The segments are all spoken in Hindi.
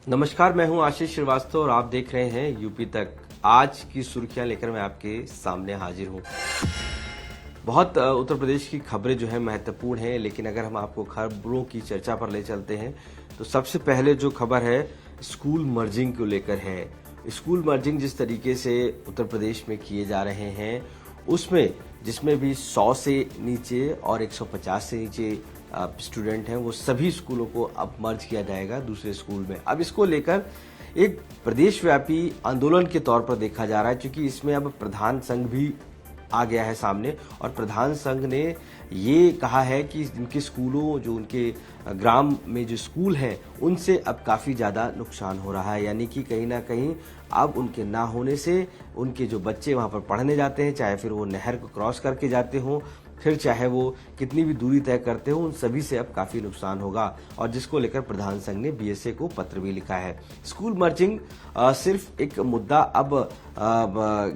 नमस्कार, मैं हूं आशीष श्रीवास्तव और आप देख रहे हैं यूपी तक। आज की सुर्खियां लेकर मैं आपके सामने हाजिर हूं। बहुत उत्तर प्रदेश की खबरें जो है महत्वपूर्ण हैं, लेकिन अगर हम आपको खबरों की चर्चा पर ले चलते हैं तो सबसे पहले जो खबर है स्कूल मर्जिंग को लेकर है। स्कूल मर्जिंग जिस तरीके से उत्तर प्रदेश में किए जा रहे हैं उसमें जिसमें भी 100 से नीचे और 150 से नीचे स्टूडेंट हैं वो सभी स्कूलों को अब मर्ज किया जाएगा दूसरे स्कूल में। अब इसको लेकर एक प्रदेश व्यापी आंदोलन के तौर पर देखा जा रहा है, क्योंकि इसमें अब प्रधान संघ भी आ गया है सामने और प्रधान संघ ने ये कहा है कि इनके स्कूलों जो उनके ग्राम में जो स्कूल हैं उनसे अब काफ़ी ज़्यादा नुकसान हो रहा है। यानी कि कहीं ना कहीं अब उनके ना होने से उनके जो बच्चे वहाँ पर पढ़ने जाते हैं, चाहे फिर वो नहर को क्रॉस करके जाते हों, फिर चाहे वो कितनी भी दूरी तय करते हो, उन सभी से अब काफ़ी नुकसान होगा। और जिसको लेकर प्रधान संघ ने बीएसए को पत्र भी लिखा है। स्कूल मर्जिंग सिर्फ एक मुद्दा अब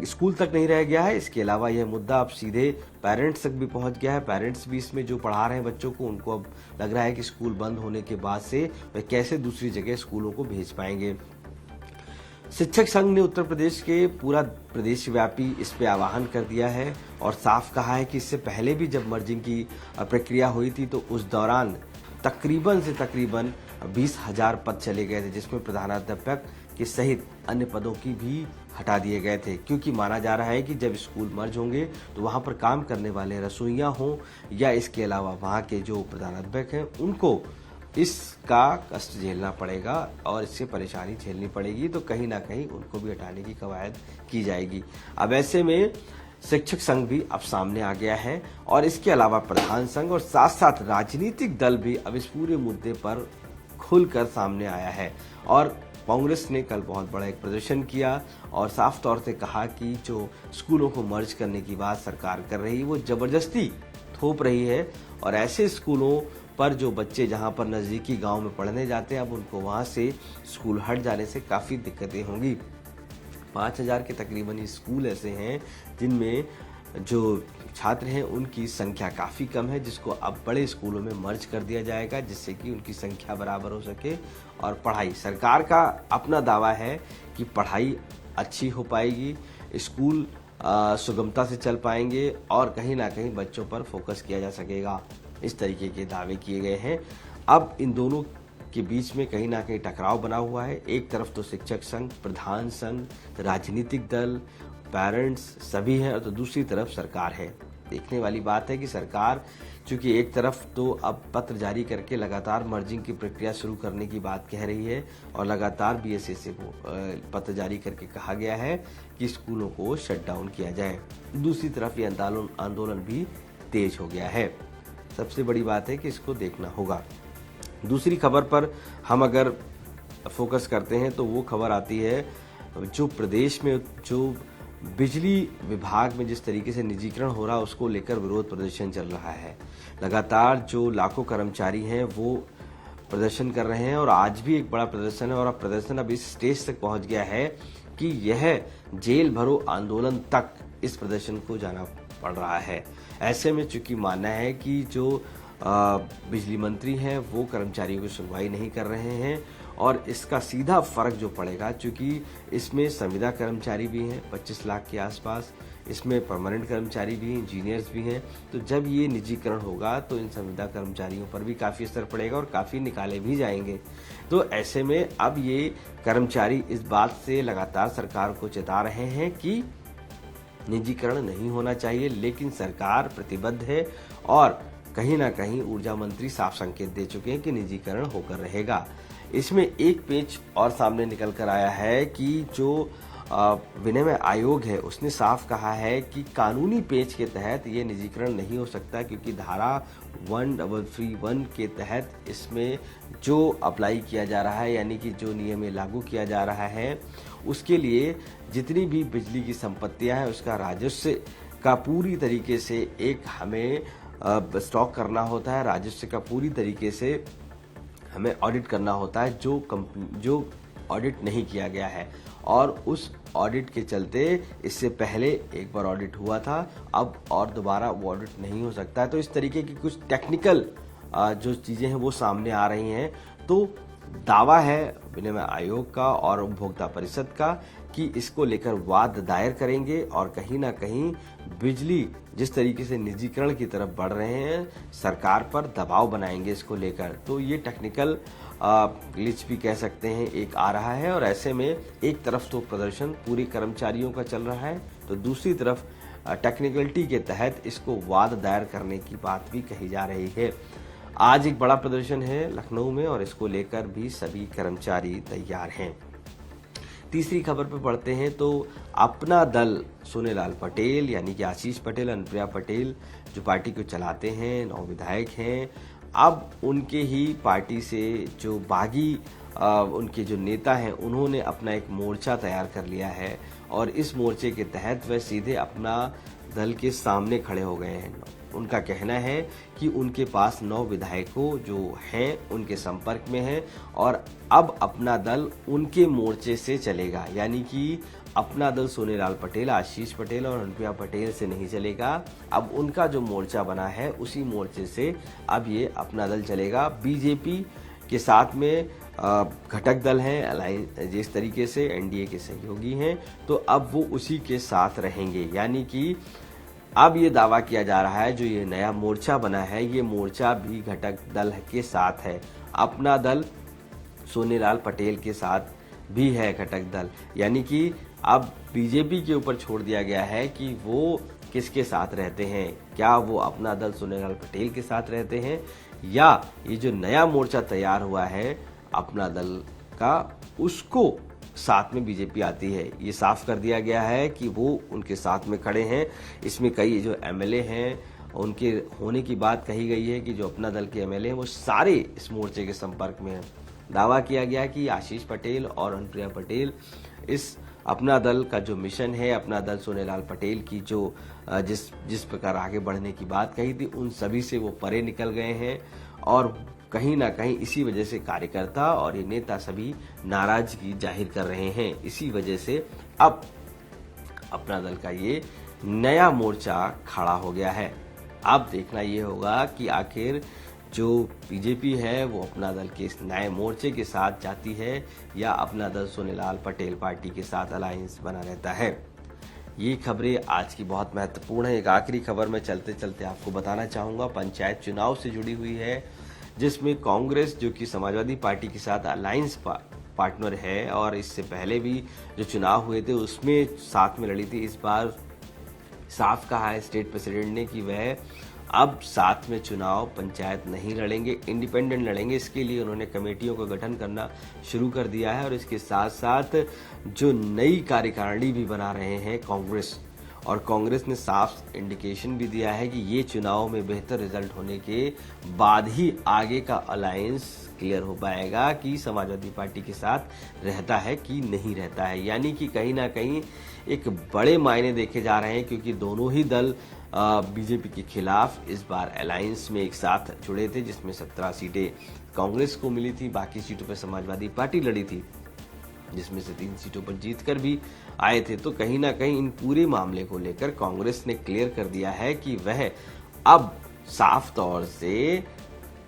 स्कूल तक नहीं रह गया है, इसके अलावा यह मुद्दा अब सीधे पेरेंट्स तक भी पहुंच गया है। पेरेंट्स भी इसमें जो पढ़ा रहे हैं बच्चों को, उनको अब लग रहा है कि स्कूल बंद होने के बाद से वे कैसे दूसरी जगह स्कूलों को भेज पाएंगे। शिक्षक संघ ने उत्तर प्रदेश के पूरा प्रदेश व्यापी इस पे आह्वान कर दिया है और साफ कहा है कि इससे पहले भी जब मर्जिंग की प्रक्रिया हुई थी तो उस दौरान तकरीबन 20,000 पद चले गए थे, जिसमें प्रधानाध्यापक के सहित अन्य पदों की भी हटा दिए गए थे, क्योंकि माना जा रहा है कि जब स्कूल मर्ज होंगे तो वहां पर काम करने वाले रसोइया हों या इसके अलावा वहां के जो प्रधानाध्यापक हैं उनको इसका कष्ट झेलना पड़ेगा और इससे परेशानी झेलनी पड़ेगी, तो कहीं ना कहीं उनको भी हटाने की कवायद की जाएगी। अब ऐसे में शिक्षक संघ भी अब सामने आ गया है और इसके अलावा प्रधान संघ और साथ साथ राजनीतिक दल भी अब इस पूरे मुद्दे पर खुलकर सामने आया है। और कांग्रेस ने कल बहुत बड़ा एक प्रदर्शन किया और साफ तौर से कहा कि जो स्कूलों को मर्ज करने की बात सरकार कर रही है वो जबरदस्ती थोप रही है और ऐसे स्कूलों पर जो बच्चे जहां पर नज़दीकी गांव में पढ़ने जाते हैं अब उनको वहां से स्कूल हट जाने से काफ़ी दिक्कतें होंगी। 5,000 के तकरीबन स्कूल ऐसे हैं जिनमें जो छात्र हैं उनकी संख्या काफ़ी कम है, जिसको अब बड़े स्कूलों में मर्ज कर दिया जाएगा जिससे कि उनकी संख्या बराबर हो सके और पढ़ाई, सरकार का अपना दावा है कि पढ़ाई अच्छी हो पाएगी, स्कूल सुगमता से चल पाएंगे और कहीं ना कहीं बच्चों पर फोकस किया जा सकेगा। इस तरीके के दावे किए गए हैं। अब इन दोनों के बीच में कहीं ना कहीं टकराव बना हुआ है। एक तरफ तो शिक्षक संघ, प्रधान संघ, राजनीतिक दल, पेरेंट्स सभी हैं और तो दूसरी तरफ सरकार है। देखने वाली बात है कि सरकार चूंकि एक तरफ तो अब पत्र जारी करके लगातार मर्जिंग की प्रक्रिया शुरू करने की बात कह रही है और लगातार बीएसए से पत्र जारी करके कहा गया है कि स्कूलों को शट डाउन किया जाए, दूसरी तरफ ये आंदोलन भी तेज हो गया है। सबसे बड़ी बात है कि इसको देखना होगा। दूसरी खबर पर हम अगर फोकस करते हैं तो वो खबर आती है जो प्रदेश में जो बिजली विभाग में जिस तरीके से निजीकरण हो रहा है उसको लेकर विरोध प्रदर्शन चल रहा है। लगातार जो लाखों कर्मचारी हैं वो प्रदर्शन कर रहे हैं और आज भी एक बड़ा प्रदर्शन है और अब प्रदर्शन अब इस स्टेज तक पहुंच गया है कि यह जेल भरो आंदोलन तक इस प्रदर्शन को जाना पड़ रहा है। ऐसे में चूंकि मानना है कि जो बिजली मंत्री हैं वो कर्मचारियों की सुनवाई नहीं कर रहे हैं और इसका सीधा फर्क जो पड़ेगा, चूंकि इसमें संविदा कर्मचारी भी हैं 25 लाख के आसपास, इसमें परमानेंट कर्मचारी भी हैं, इंजीनियर्स भी हैं, तो जब ये निजीकरण होगा तो इन संविदा कर्मचारियों पर भी काफ़ी असर पड़ेगा और काफ़ी निकाले भी जाएंगे। तो ऐसे में अब ये कर्मचारी इस बात से लगातार सरकार को चेता रहे हैं कि निजीकरण नहीं होना चाहिए, लेकिन सरकार प्रतिबद्ध है और कहीं ना कहीं ऊर्जा मंत्री साफ संकेत दे चुके हैं कि निजीकरण होकर रहेगा। इसमें एक पेच और सामने निकल कर आया है कि जो विनिमय आयोग है उसने साफ कहा है कि कानूनी पेच के तहत ये निजीकरण नहीं हो सकता, क्योंकि धारा 1331 के तहत इसमें जो अप्लाई किया जा रहा है यानी कि जो नियम लागू किया जा रहा है उसके लिए जितनी भी बिजली की संपत्तियां हैं उसका राजस्व का पूरी तरीके से एक हमें स्टॉक करना होता है, राजस्व का पूरी तरीके से हमें ऑडिट करना होता है जो ऑडिट नहीं किया गया है। और उस ऑडिट के चलते इससे पहले एक बार ऑडिट हुआ था, अब और दोबारा वो ऑडिट नहीं हो सकता है। तो इस तरीके की कुछ टेक्निकल जो चीज़ें हैं वो सामने आ रही हैं। तो दावा है विनिमय आयोग का और उपभोक्ता परिषद का कि इसको लेकर वाद दायर करेंगे और कहीं ना कहीं बिजली जिस तरीके से निजीकरण की तरफ बढ़ रहे हैं सरकार पर दबाव बनाएंगे इसको लेकर। तो ये टेक्निकल ग्लिच भी कह सकते हैं एक आ रहा है और ऐसे में एक तरफ तो प्रदर्शन पूरी कर्मचारियों का चल रहा है तो दूसरी तरफ टेक्निकलिटी के तहत इसको वाद दायर करने की बात भी कही जा रही है। आज एक बड़ा प्रदर्शन है लखनऊ में और इसको लेकर भी सभी कर्मचारी तैयार हैं। तीसरी खबर पर बढ़ते हैं तो अपना दल सोनेलाल पटेल यानी कि आशीष पटेल, अनुप्रिया पटेल जो पार्टी को चलाते हैं, 9 विधायक हैं, अब उनके ही पार्टी से जो बागी उनके जो नेता हैं उन्होंने अपना एक मोर्चा तैयार कर लिया है और इस मोर्चे के तहत वह सीधे अपना दल के सामने खड़े हो गए हैं। उनका कहना है कि उनके पास 9 विधायकों जो हैं उनके संपर्क में हैं और अब अपना दल उनके मोर्चे से चलेगा, यानी कि अपना दल सोनेलाल पटेल, आशीष पटेल और अनुप्रिया पटेल से नहीं चलेगा। अब उनका जो मोर्चा बना है उसी मोर्चे से अब ये अपना दल चलेगा। बीजेपी के साथ में घटक दल हैं, अलायंस जिस तरीके से एनडीए के सहयोगी हैं, तो अब वो उसी के साथ रहेंगे। यानी कि अब ये दावा किया जा रहा है जो ये नया मोर्चा बना है ये मोर्चा भी घटक दल के साथ है। अपना दल सोनेलाल पटेल के साथ भी है घटक दल, यानी कि अब बीजेपी के ऊपर छोड़ दिया गया है कि वो किसके साथ रहते हैं। क्या वो अपना दल सोनेलाल पटेल के साथ रहते हैं या ये जो नया मोर्चा तैयार हुआ है अपना दल का उसको साथ में बीजेपी आती है। ये साफ कर दिया गया है कि वो उनके साथ में खड़े हैं। इसमें कई जो एमएलए हैं उनके होने की बात कही गई है कि जो अपना दल के एमएलए हैं वो सारे इस मोर्चे के संपर्क में हैं। दावा किया गया कि आशीष पटेल और अनुप्रिया पटेल इस अपना दल का जो मिशन है, अपना दल सोनेलाल पटेल की जो जिस प्रकार आगे बढ़ने की बात कही थी उन सभी से वो परे निकल गए हैं और कहीं ना कहीं इसी वजह से कार्यकर्ता और ये नेता सभी नाराजगी जाहिर कर रहे हैं। इसी वजह से अब अपना दल का ये नया मोर्चा खड़ा हो गया है। अब देखना ये होगा कि आखिर जो बीजेपी है वो अपना दल के इस नए मोर्चे के साथ जाती है या अपना दल सोनेलाल पटेल पार्टी के साथ अलायंस बना रहता है। ये खबरें आज की बहुत महत्वपूर्ण है। एक आखिरी खबर में चलते चलते आपको बताना चाहूंगा, पंचायत चुनाव से जुड़ी हुई है जिसमें कांग्रेस जो कि समाजवादी पार्टी के साथ अलायंस पार्टनर है और इससे पहले भी जो चुनाव हुए थे उसमें साथ में लड़ी थी। इस बार साफ कहा है स्टेट प्रेसिडेंट ने कि वह अब साथ में चुनाव पंचायत नहीं लड़ेंगे, इंडिपेंडेंट लड़ेंगे। इसके लिए उन्होंने कमेटियों का गठन करना शुरू कर दिया है और इसके साथ साथ जो नई कार्यकारिणी भी बना रहे हैं कांग्रेस, और कांग्रेस ने साफ इंडिकेशन भी दिया है कि ये चुनाव में बेहतर रिजल्ट होने के बाद ही आगे का अलायंस क्लियर हो पाएगा कि समाजवादी पार्टी के साथ रहता है कि नहीं रहता है। यानी कि कहीं ना कहीं एक बड़े मायने देखे जा रहे हैं क्योंकि दोनों ही दल बीजेपी के खिलाफ इस बार अलायंस में एक साथ जुड़े थे जिसमें 17 सीटें कांग्रेस को मिली थी, बाकी सीटों पर समाजवादी पार्टी लड़ी थी जिसमें से 3 सीटों पर जीतकर भी आए थे। तो कहीं ना कहीं इन पूरे मामले को लेकर कांग्रेस ने क्लियर कर दिया है कि वह अब साफ तौर से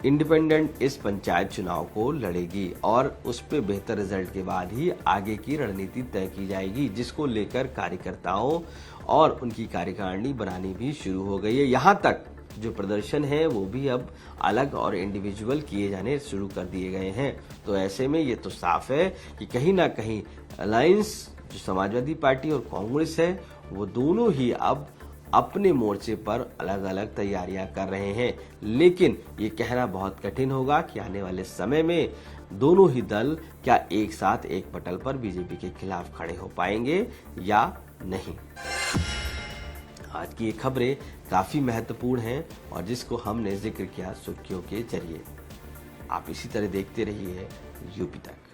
इंडिपेंडेंट इस पंचायत चुनाव को लड़ेगी और उस पर बेहतर रिजल्ट के बाद ही आगे की रणनीति तय की जाएगी, जिसको लेकर कार्यकर्ताओं और उनकी कार्यकारिणी बनानी भी शुरू हो गई है। यहाँ तक जो प्रदर्शन है वो भी अब अलग और इंडिविजुअल किए जाने शुरू कर दिए गए हैं। तो ऐसे में ये तो साफ है कि कहीं ना कहीं अलायंस जो समाजवादी पार्टी और कांग्रेस है वो दोनों ही अब अपने मोर्चे पर अलग अलग तैयारियां कर रहे हैं। लेकिन ये कहना बहुत कठिन होगा कि आने वाले समय में दोनों ही दल क्या एक साथ एक पटल पर बीजेपी के खिलाफ खड़े हो पाएंगे या नहीं। आज की ये खबरें काफी महत्वपूर्ण हैं और जिसको हमने जिक्र किया सुर्खियों के जरिए। आप इसी तरह देखते रहिए यूपी तक।